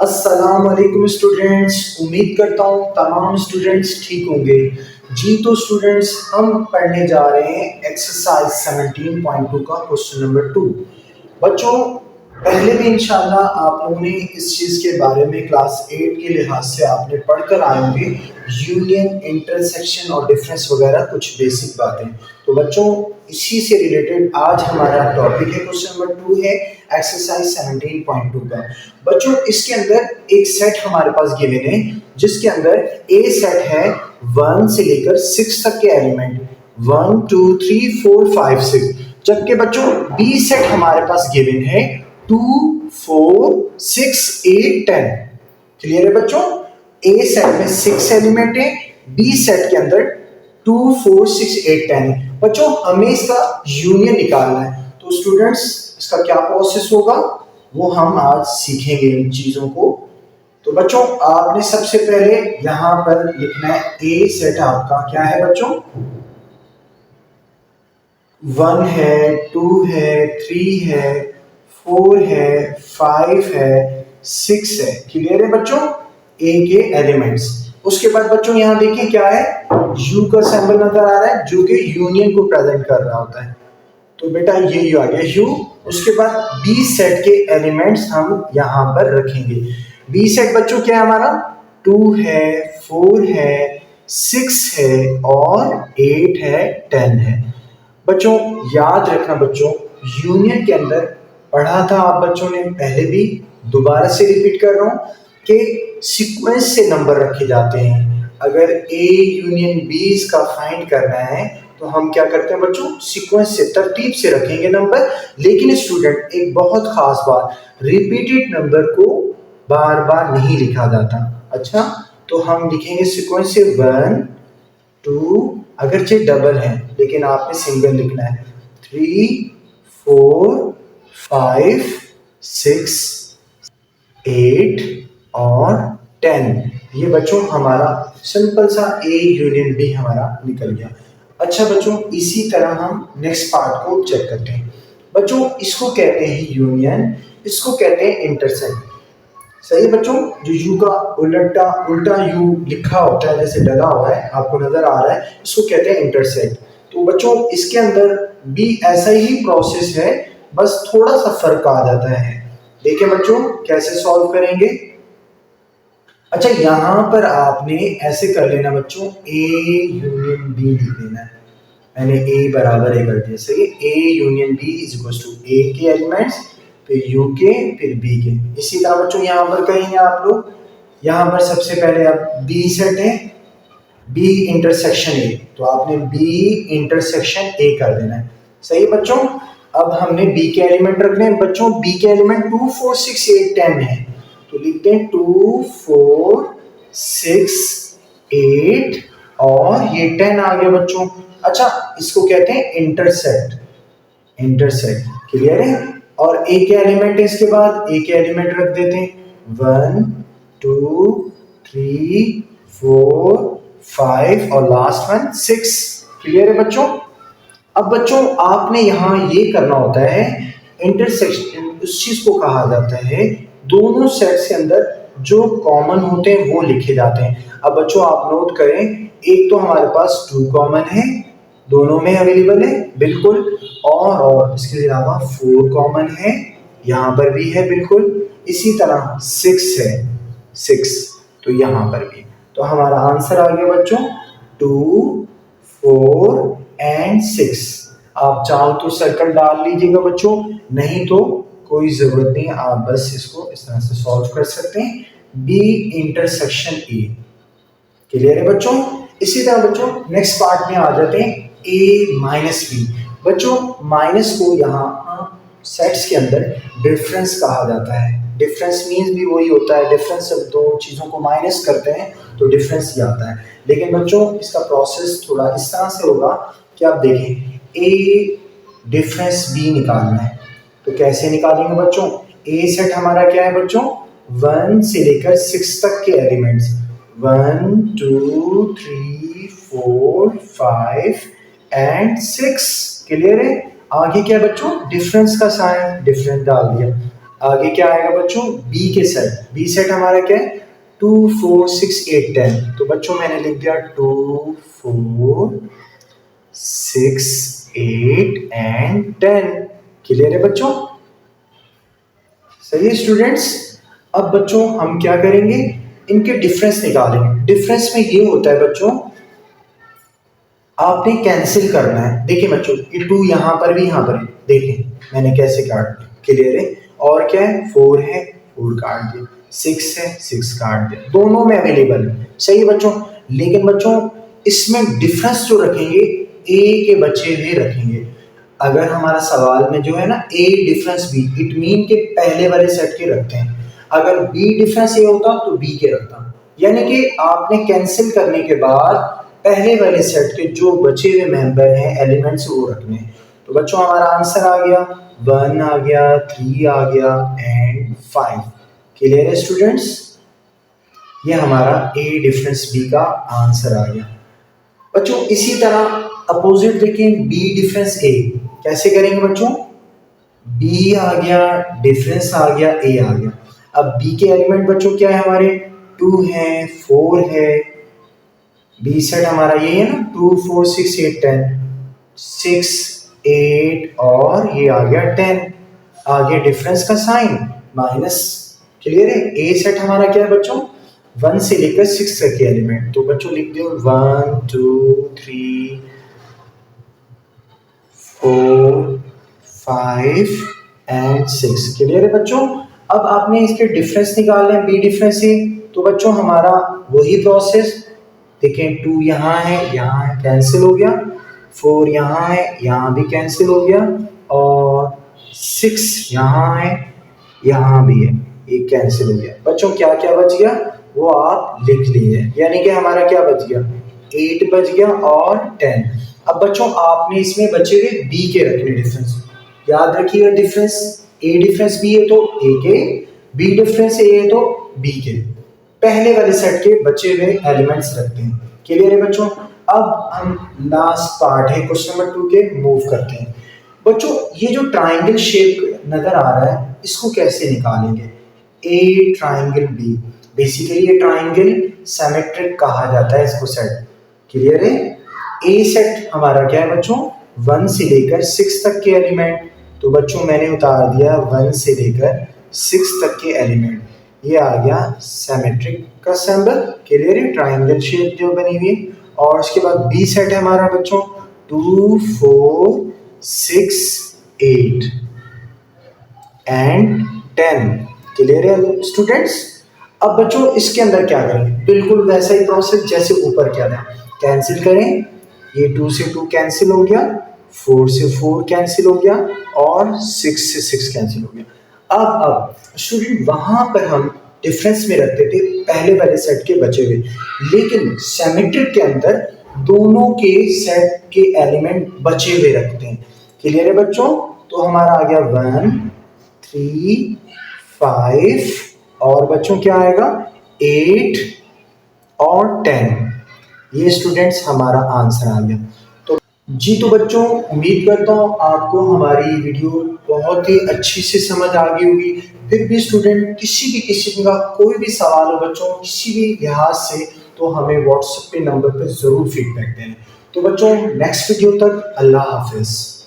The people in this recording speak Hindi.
अस्सलाम वालेकुम स्टूडेंट्स। उम्मीद करता हूँ तमाम स्टूडेंट्स ठीक होंगे। जी तो स्टूडेंट्स, हम पढ़ने जा रहे हैं एक्सरसाइज 17.2 का क्वेश्चन नंबर 2। बच्चों, पहले भी इंशाल्लाह आप लोगों ने इस चीज़ के बारे में क्लास 8 के लिहाज से आपने पढ़कर आए होंगे, यूनियन, इंटरसेक्शन और डिफरेंस वगैरह कुछ बेसिक बातें। तो बच्चों, इसी से रिलेटेड आज हमारा टॉपिक है, क्वेश्चन नंबर 2 है एक्सरसाइज 17.2 का। बच्चों, इसके अंदर एक सेट हमारे पास गिवन है, जिसके अंदर ए सेट है 1 से लेकर 6 तक के एलिमेंट, 1 2 3 4 5 6। जबकि बच्चों बी सेट हमारे पास गिवन है 2 4 6 8 10। क्लियर है बच्चों? ए सेट में 6 एलिमेंट है, बी सेट के अंदर 2 4 6 8 10 है। बच्चों हमें इसका यूनियन निकालना है, तो स्टूडेंट्स इसका क्या प्रोसेस होगा वो हम आज सीखेंगे इन चीजों को। तो बच्चों आपने सबसे पहले यहां पर लिखना है ए सेट आपका क्या है बच्चों, 1 है, 2 है, 3 है, 4 है, 5 है, 6 है। क्लियर है बच्चों? ए के एलिमेंट्स। उसके बाद बच्चों यहां देखिए क्या है, यू का सिंबल नजर आ रहा है जो कि यूनियन को प्रेजेंट कर रहा होता है। तो बेटा ये आ गया यू। उसके बाद बी सेट के एलिमेंट्स हम यहां पर रखेंगे। बी सेट बच्चों क्या है हमारा, 2 है, 4 है, 6 है और 8 है, 10 है। बच्चों याद रखना बच्चों, यूनियन के अंदर पढ़ा था आप बच्चों ने पहले भी, दोबारा से रिपीट कर रहा हूं कि सीक्वेंस से नंबर रखे जाते हैं। अगर ए यूनियन बी इसका फाइंड करना है तो हम क्या करते हैं बच्चों, सीक्वेंस से तरतीब से रखेंगे नंबर। लेकिन स्टूडेंट एक बहुत खास बात, रिपीटेड नंबर को बार बार नहीं लिखा जाता। अच्छा, तो हम लिखेंगे सीक्वेंस से 1 2, अगरचे डबल है लेकिन आपने सिंगल लिखना है, 3 4 5 6 8 और 10। ये बच्चों हमारा सिंपल सा ए यूनियन बी हमारा निकल गया। अच्छा बच्चों, इसी तरह हम नेक्स्ट पार्ट को चेक करते हैं। बच्चों इसको कहते हैं यूनियन, इसको कहते हैं इंटरसेक्ट। सही है बच्चों? जो यू का उल्टा उल्टा यू लिखा होता है, जैसे डला हुआ है आपको नजर आ रहा है, इसको कहते हैं इंटरसेक्ट। तो बच्चों इसके अंदर भी ऐसा ही प्रोसेस है, बस थोड़ा सा फर्क आ जाता है। देखिए बच्चों कैसे सॉल्व करेंगे। अच्छा, यहां पर आपने ऐसे कर लेना बच्चों, ए यूनियन बी लिख देना है। मैंने ए बराबर ए कर दिया। सही है, A union B is equal to A के एलिमेंट्स, फिर यू के, फिर बी के। इसी तरह बच्चों यहाँ पर करेंगे आप लोग। यहाँ पर सबसे पहले आप बी सेट है, बी इंटरसेक्शन ए, तो आपने बी इंटरसेक्शन ए कर देना है। सही बच्चों? अब हमने बी के एलिमेंट रखने हैं बच्चों। बी के एलिमेंट 2 4 6 8 10 है, तो लिखते हैं 2 4 6 8 और ये 10 आ गया बच्चों। अच्छा, इसको कहते हैं इंटरसेक्ट। इंटरसेक्ट क्लियर है? और ए के एलिमेंट है, इसके बाद ए के एलिमेंट रख देते हैं 1 2 3 4 5 और लास्ट वन 6। क्लियर है बच्चों? अब बच्चों आपने यहां ये करना होता है, इंटरसेक्शन उस चीज को कहा जाता है दोनों सेट्स के अंदर जो कॉमन होते हैं वो लिखे जाते हैं। अब बच्चों आप नोट करें, एक तो हमारे पास 2 कॉमन है, दोनों में अवेलेबल है बिल्कुल, और इसके अलावा 4 कॉमन है, यहां पर भी है बिल्कुल। इसी तरह 6 है, 6 तो यहां पर भी। तो हमारा आंसर आ गया बच्चों 2 4 एंड 6। आप चाहो तो सर्कल डाल लीजिएगा बच्चों, नहीं तो कोई जरूरत नहीं, आप बस इसको इस तरह से सॉल्व कर सकते हैं। B intersection A. क्लियर है बच्चों? इसी तरह बच्चों नेक्स्ट पार्ट में आ जाते हैं, ए माइनस बी। बच्चों माइनस को यहाँ सेट्स के अंदर डिफरेंस कहा जाता है। डिफरेंस मींस भी वही होता है, डिफरेंस जब दो चीजों को माइनस करते हैं तो डिफरेंस ही आता है। लेकिन बच्चों इसका प्रोसेस थोड़ा इस तरह से होगा कि आप देखें, ए डिफरेंस बी निकालना है तो कैसे निकालेंगे बच्चों। ए सेट हमारा क्या है बच्चों, 1 से लेकर 6 तक के एलिमेंट्स, 1 2 3 4 5 एंड 6। क्लियर है? आगे क्या बच्चों, डिफरेंस का साइन, डिफरेंस डाल दिया। आगे क्या आएगा बच्चों, बी के सेट, बी सेट हमारा क्या है 2 4 6 8 10। तो बच्चों मैंने लिख दिया 2 4 6 8 एंड 10। क्लियर है बच्चों? सही है स्टूडेंट्स। अब बच्चों हम क्या करेंगे, इनके डिफरेंस निकालेंगे। डिफरेंस में ये होता है बच्चों, आपने कैंसिल करना है। देखिए बच्चों ये 2 यहाँ पर भी यहाँ पर है, देखें मैंने कैसे काट दिया। क्लियर है? और क्या है 4 है 4 काट दिया, 6 है 6 काट दिया, दोनों में अवेलेबल है। सही है बच्चों। लेकिन बच्चों इसमें डिफरेंस जो रखेंगे ए के बचे हुए रखेंगे। अगर हमारा सवाल में जो है ना ए डिफरेंस बी, इट मीन के पहले वाले सेट के रखते हैं। अगर बी डिफरेंस ए होता तो बी के रखता। यानी कि आपने कैंसिल करने के बाद पहले वाले सेट के जो बचे हुए मेंबर हैं एलिमेंट्स वो रखने हैं। तो बच्चों हमारा आंसर आ गया 1 आ गया, 3 आ गया एंड 5। क्लियर है स्टूडेंट्स? ये हमारा ए डिफरेंस बी का आंसर आ गया। बच्चों इसी तरह अपोजिट देखें, बी डिफरेंस ए कैसे करेंगे बच्चों? बी आ गया, डिफरेंस आ गया, ए आ गया। अब बी के एलिमेंट बच्चों क्या है हमारे 2 है 4 है, बी सेट हमारा ये है ना 2 4 6 8 10, 6 8 और ये आ गया 10। आगे डिफरेंस का साइन माइनस। क्लियर है? ए सेट हमारा क्या है बच्चों 1 से लेकर 6 तक के एलिमेंट। तो बच्चों लिख दो 1 2 3 4 5 एंड 6। क्लियर है बच्चों? अब आपने इसके डिफरेंस निकालने हैं बी डिफरेंस से। तो बच्चों हमारा वही प्रोसेस, देखें 2 यहाँ है कैंसिल हो गया, 4 यहाँ है यहाँ भी कैंसिल हो गया, और 6 यहाँ है यहाँ भी है, ये कैंसिल हो गया। बच्चों क्या क्या बच गया वो आप लिख लीजिए। यानी कि हमारा क्या बच गया 8 बच गया और 10। अब बच्चों आपने इसमें बचे हुए बी के रखने डिफरेंस। याद रखिएगा डिफरेंस ए डिफरेंस बी है तो ए के, बी डिफरेंस ए है तो बी के, पहले वाले सेट के बचे हुए एलिमेंट्स रखते हैं। क्लियर है बच्चों? अब हम लास्ट पार्ट है क्वेश्चन नंबर 2 के मूव करते हैं। बच्चों ये जो ट्राइंगल शेप नजर आ रहा है इसको कैसे निकालेंगे? ए ट्राइंगल बी, बेसिकली ये ट्राइंगल सिमेट्रिक कहा जाता है इसको सेट। क्लियर है? ए सेट हमारा क्या है बच्चों 1 से लेकर 6 तक के एलिमेंट। तो बच्चों मैंने उतार दिया 1 से लेकर 6 तक के एलिमेंट, ये आ गया सिमेट्रिक का सिंबल। क्लियर है? ट्राइंगल शेप जो बनी हुई। और उसके बाद बी सेट है हमारा बच्चों 2 4 6 8 एंड 10। क्लियर है स्टूडेंट्स? अब बच्चों इसके अंदर क्या करेंगे, बिल्कुल वैसा ही प्रोसेस जैसे ऊपर किया था। कैंसिल करें, ये 2 से 2 कैंसिल हो गया, 4 से 4 कैंसिल हो गया और 6 से 6 कैंसिल हो गया। अब स्टूडेंट वहां पर हम डिफरेंस में रखते थे पहले वाले सेट के बचे हुए, लेकिन सिमेट्रिक के अंदर दोनों के सेट के एलिमेंट बचे हुए रखते हैं। क्लियर है बच्चों? तो हमारा आ गया 1 3 5 और बच्चों क्या आएगा 8 और 10। ये स्टूडेंट्स हमारा आंसर आ गया। तो जी तो बच्चों उम्मीद करता हूँ आपको हमारी वीडियो बहुत ही अच्छी से समझ आ गई होगी। फिर भी स्टूडेंट किसी भी किस्म का कोई भी सवाल हो बच्चों किसी भी लिहाज से, तो हमें व्हाट्सएप पे नंबर पे ज़रूर फीडबैक दें। तो बच्चों नेक्स्ट वीडियो तक अल्लाह हाफिज़।